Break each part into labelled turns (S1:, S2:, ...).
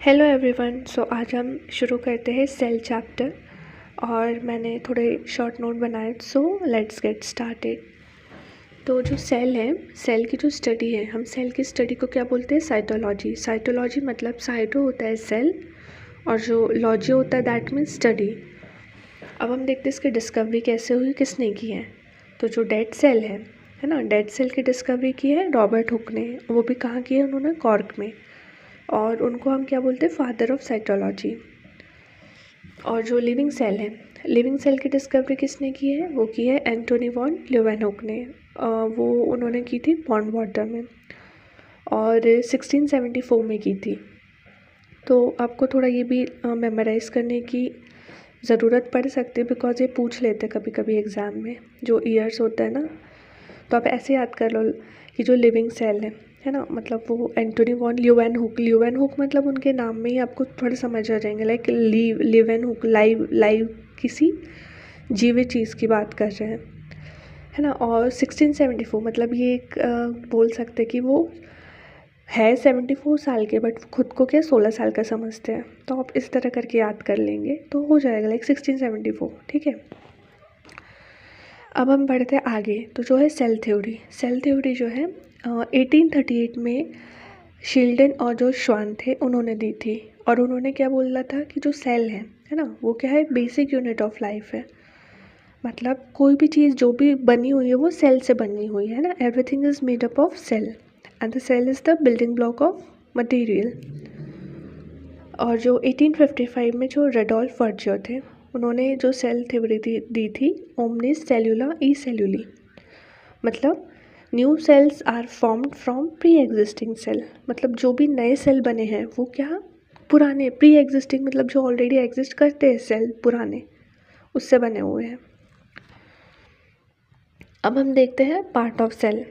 S1: Hello everyone. सो आज हम शुरू करते हैं सेल चैप्टर और मैंने थोड़े शॉर्ट नोट बनाए। So let's get started. तो जो सेल है, सेल की जो स्टडी है, हम सेल की स्टडी को क्या बोलते हैं? साइटोलॉजी। साइटोलॉजी मतलब साइटो होता है सेल और जो लॉजी होता है दैट मीन्स स्टडी। अब हम देखते हैं इसकी डिस्कवरी कैसे हुई, किसने की है। तो जो डेड सेल है ना, डेड सेल की डिस्कवरी की है रॉबर्ट हुक ने। वो भी कहाँ की है उन्होंने? कॉर्क में। और उनको हम क्या बोलते हैं? Father of cytology. और जो लिविंग सेल है, लिविंग सेल की डिस्कवरी किसने की है? वो की है एंटोनी वॉन ल्यूवेनहुक ने। वो उन्होंने की थी पॉन्ड वाटर में और 1674 में की थी। तो आपको थोड़ा ये भी मेमोराइज करने की ज़रूरत पड़ सकती है बिकॉज ये पूछ लेते हैं कभी कभी एग्ज़ाम में, जो ईयर्स होता है ना। तो आप ऐसे याद कर लो कि जो लिविंग सेल है ना, मतलब वो एंटोनी वॉन ल्यूवेनहुक। ल्यूवेनहुक मतलब उनके नाम में ही आपको थोड़ा समझ आ जाएंगे, लाइक ल्यूवेनहुक, लाइव लाइव किसी जीवित चीज़ की बात कर रहे हैं, है ना। और 1674 मतलब ये एक बोल सकते हैं कि वो है 74 साल के बट खुद को क्या 16 साल का समझते हैं। तो आप इस तरह करके याद कर लेंगे तो हो जाएगा, लाइक 1674। ठीक है, अब हम बढ़ते हैं आगे। तो जो है सेल थ्योरी। सेल थ्योरी जो है 1838 में शील्डन और जो श्वान थे उन्होंने दी थी। और उन्होंने क्या बोला था कि जो सेल है ना, वो क्या है? बेसिक यूनिट ऑफ लाइफ है। मतलब कोई भी चीज़ जो भी बनी हुई है वो सेल से बनी हुई है ना। Everything is made up of cell and the cell is the building block of material. और जो 1855 में जो रेडोल्फ वर्जियो थे, उन्होंने जो सेल थ्योरी दी थी ओमनिस सेल्यूला ई सेल्यूली, मतलब new cells are formed from pre existing cell. मतलब जो भी नए सेल बने हैं वो क्या पुराने प्री एग्जिस्टिंग, मतलब जो ऑलरेडी एग्जिस्ट करते हैं सेल पुराने, उससे बने हुए हैं। अब हम देखते हैं पार्ट ऑफ सेल।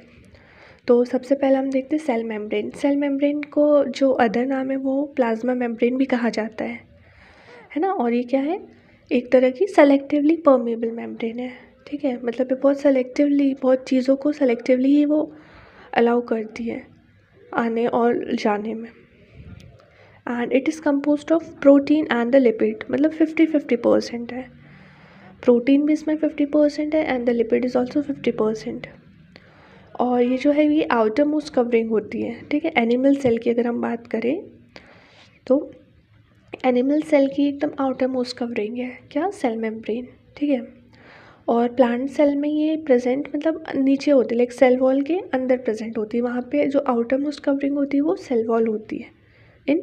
S1: तो सबसे पहले हम देखते हैं सेल मेम्ब्रेन। सेल मेम्ब्रेन को जो अदर नाम है वो प्लाज्मा मेम्ब्रेन भी कहा जाता है ना। और ये क्या है? एक तरह की सेलेक्टिवली परमेबल मेम्ब्रेन है। ठीक है, मतलब ये बहुत सेलेक्टिवली, बहुत चीज़ों को सेलेक्टिवली ही वो अलाउ करती है आने और जाने में। And it is composed of protein and the lipid, मतलब 50-50% है। प्रोटीन भी इसमें 50% है and the lipid is also 50%। और ये जो है ये आउटर मोस्ट कवरिंग होती है। ठीक है, एनिमल सेल की अगर हम बात करें तो एनिमल सेल की एकदम आउटर मोस्ट कवरिंग है क्या? Cell membrane. ठीक है, और प्लांट सेल में ये प्रेजेंट मतलब नीचे होती है, लाइक सेल वॉल के अंदर प्रेजेंट होती है। वहाँ पे जो आउटर मोस्ट कवरिंग होती है वो सेल वॉल होती है इन